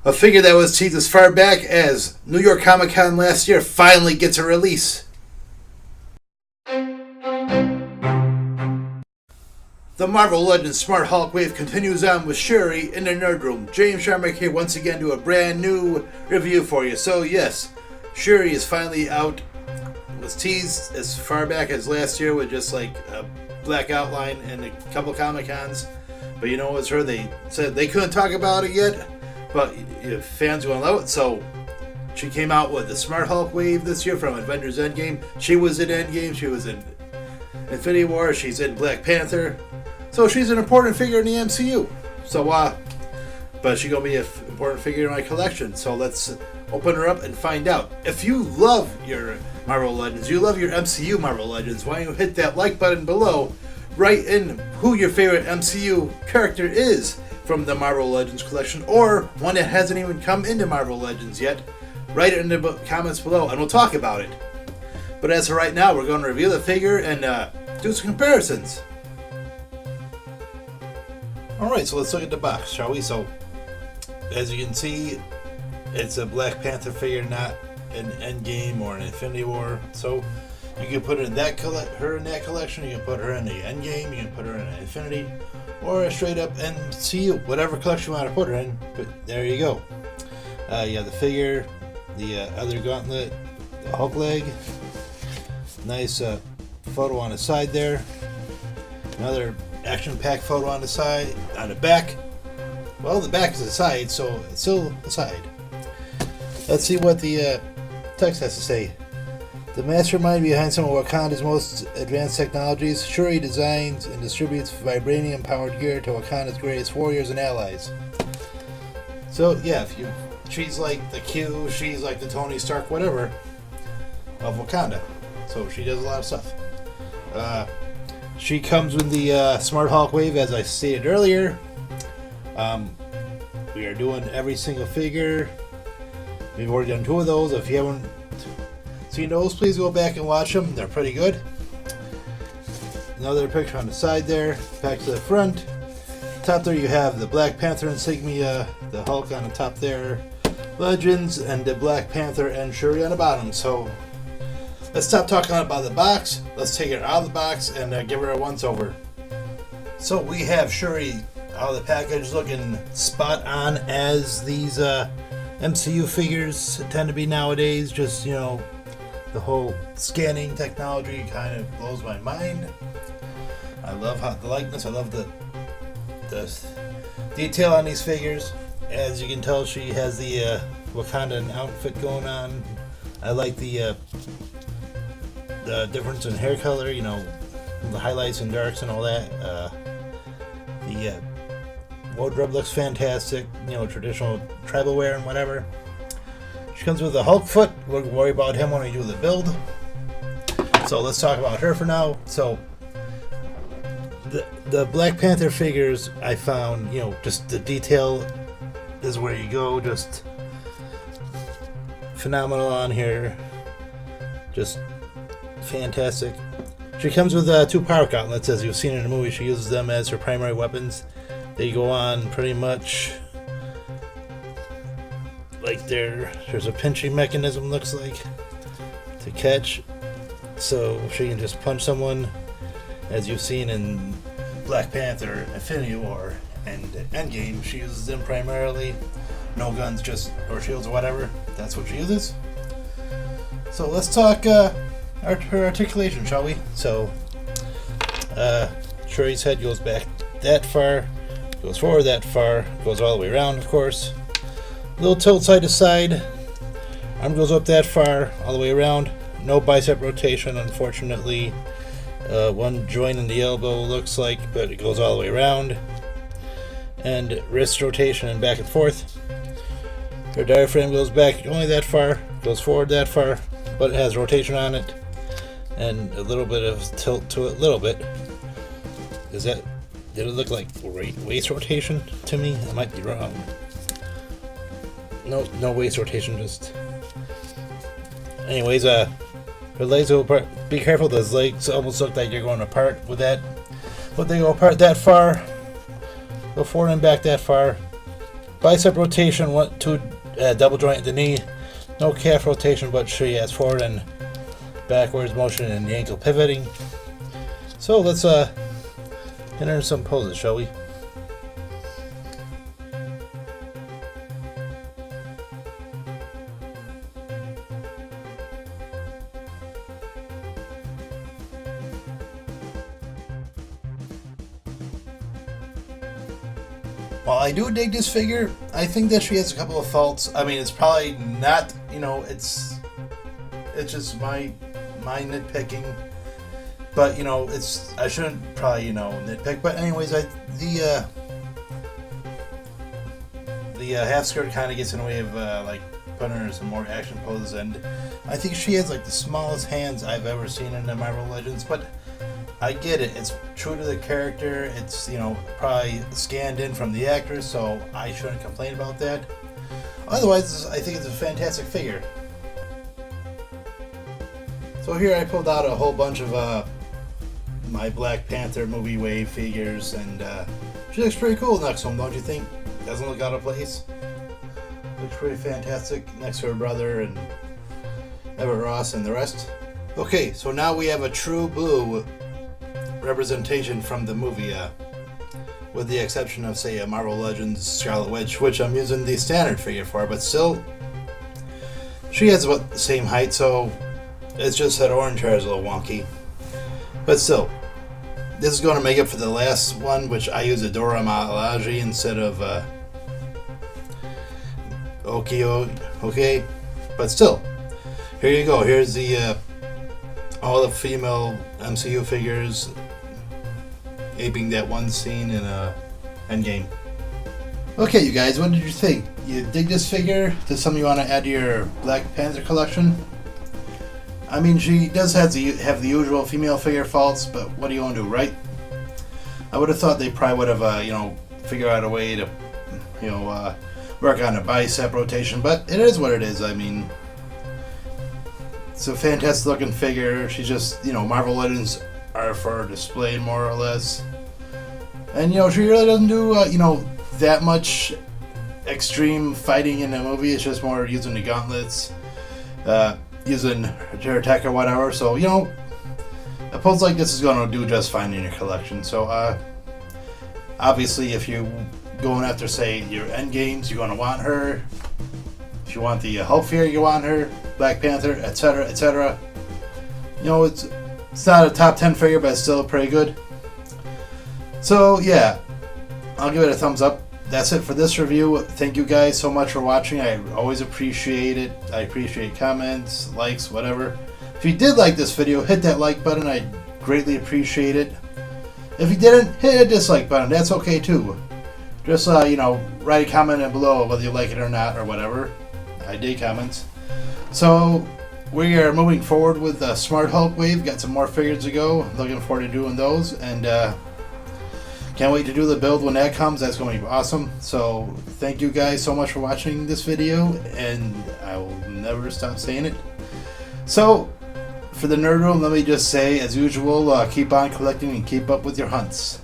A figure that was teased as far back as New York Comic Con last year finally gets a release. The Marvel Legends Smart Hulk wave continues on with Shuri in the Nerd Room. James Sharmack here once again do a brand new review for you. So yes, Shuri is finally out. It was teased as far back as last year with just like a black outline and a couple Comic Cons. But you know, it was her. They said they couldn't talk about it yet, but fans are going to love it. So she came out with the Smart Hulk wave this year from Avengers Endgame. She was in Endgame. She was in Infinity War. She's in Black Panther. So she's an important figure in the MCU. So, but she's going to be an important figure in my collection. So let's open her up and find out. If you love your Marvel Legends, you love your MCU Marvel Legends, why don't you hit that like button below, write in who your favorite MCU character is from the Marvel Legends collection, or one that hasn't even come into Marvel Legends yet. Write it in the comments below and we'll talk about it. But as of right now, we're going to review the figure and do some comparisons. Alright, so let's look at the box, shall we? So, as you can see, it's a Black Panther figure, not an Endgame or an Infinity War. So, you can put her in that collection, you can put her in the Endgame, you can put her in an Infinity, or a straight up MCU, whatever collection you want to put her in. But there you go. You have the figure, the other gauntlet, the Hulk leg, nice photo on the side there, another action-packed photo on the side, on the back. Well, the back is the side, so it's still the side. Let's see what the text has to say. The mastermind behind some of Wakanda's most advanced technologies, Shuri designs and distributes vibranium-powered gear to Wakanda's greatest warriors and allies. So yeah, she's like the Q, she's like the Tony Stark, whatever, of Wakanda. So she does a lot of stuff. She comes with the Smart Hulk wave, as I stated earlier. We are doing every single figure. We've already done 2 of those. If you haven't seen those, please go back and watch them. They're pretty good. Another picture on the side there. Back to the front. Top there you have the Black Panther insignia, the Hulk on the top there, Legends, and the Black Panther and Shuri on the bottom. So let's stop talking about the box. Let's take her out of the box and give her a once-over. So we have Shuri out of the package looking spot on as these MCU figures tend to be nowadays. Just, you know, the whole scanning technology kind of blows my mind. I love the likeness. I love the detail on these figures. As you can tell, she has the Wakandan outfit going on. I like the difference in hair color, you know, the highlights and darks and all that. The wardrobe looks fantastic, you know, traditional tribal wear and whatever. She comes with a Hulk foot. We'll worry about him when we do the build. So let's talk about her for now. So the Black Panther figures, I found, you know, just the detail is where you go. Just phenomenal on here. Just fantastic. She comes with 2 power gauntlets, as you've seen in the movie. She uses them as her primary weapons. They go on pretty much like there's a pinching mechanism, looks like, to catch, so she can just punch someone, as you've seen in Black Panther, Infinity War, and Endgame. She uses them primarily. No guns, just or shields or whatever. That's what she uses. So let's talk her articulation, shall we? So Shuri's head goes back that far, goes forward that far, goes all the way around, of course. Little tilt side to side. Arm goes up that far, all the way around. No bicep rotation, unfortunately. One joint in the elbow looks like, but it goes all the way around. And wrist rotation and back and forth. Her diaphragm goes back only that far, goes forward that far, but it has rotation on it. And a little bit of tilt to it, little bit. Did it look like waist rotation to me? I might be wrong. No waist rotation, just... Anyways, her legs go apart. Be careful, those legs almost look like you're going apart with that. But they go apart that far. Go forward and back that far. Bicep rotation, 2 double joint in the knee. No calf rotation, but she has forward and backwards motion and the ankle pivoting. So let's enter some poses, shall we? While I do dig this figure, I think that she has a couple of faults. I mean, it's probably not, it's just my nitpicking. But, I shouldn't probably, nitpick. But anyways, the half skirt kind of gets in the way of, putting her in some more action poses. And I think she has, the smallest hands I've ever seen in the Marvel Legends. But I get it. It's true to the character. It's, probably scanned in from the actors, so I shouldn't complain about that. Otherwise, I think it's a fantastic figure. So here I pulled out a whole bunch of my Black Panther movie wave figures, and she looks pretty cool next to him, don't you think? Doesn't look out of place. Looks pretty fantastic next to her brother and Everett Ross and the rest. Okay, so now we have a true blue representation from the movie, with the exception of, say, a Marvel Legends Scarlet Witch, which I'm using the standard figure for, but still, she has about the same height, so it's just that orange hair is a little wonky. But still, this is going to make up for the last one, which I use Adora Malaji instead of Okio, okay? But still, here you go. Here's the all the female MCU figures aping that one scene in Endgame. Okay, you guys, what did you think? You dig this figure? Is this something you want to add to your Black Panther collection? I mean, she does have the usual female figure faults, but what are you going to do, right? I would have thought they probably would have, figure out a way to, work on a bicep rotation, but it is what it is. I mean, it's a fantastic looking figure. She's just, Marvel Legends are for display, more or less. And, she really doesn't do, that much extreme fighting in the movie. It's just more using the gauntlets, using her tech or whatever. So, a pose like this is going to do just fine in your collection. So, obviously, if you're going after, say, your Endgames, you're going to want her. If you want the Hulk figure, you want her. Black Panther, etc., etc. It's not a top 10 figure, but it's still pretty good. So, yeah, I'll give it a thumbs up. That's it for this review. Thank you guys so much for watching. I always appreciate it. I appreciate comments, likes, whatever. If you did like this video, hit that like button. I greatly appreciate it. If you didn't, hit a dislike button. That's okay too. Just, write a comment in below whether you like it or not or whatever. I dig comments. So, we are moving forward with the Smart Hulk wave. Got some more figures to go. Looking forward to doing those. And, can't wait to do the build when that comes. That's going to be awesome. So, thank you guys so much for watching this video. And I will never stop saying it. So, for the Nerd Room, let me just say, as usual, keep on collecting and keep up with your hunts.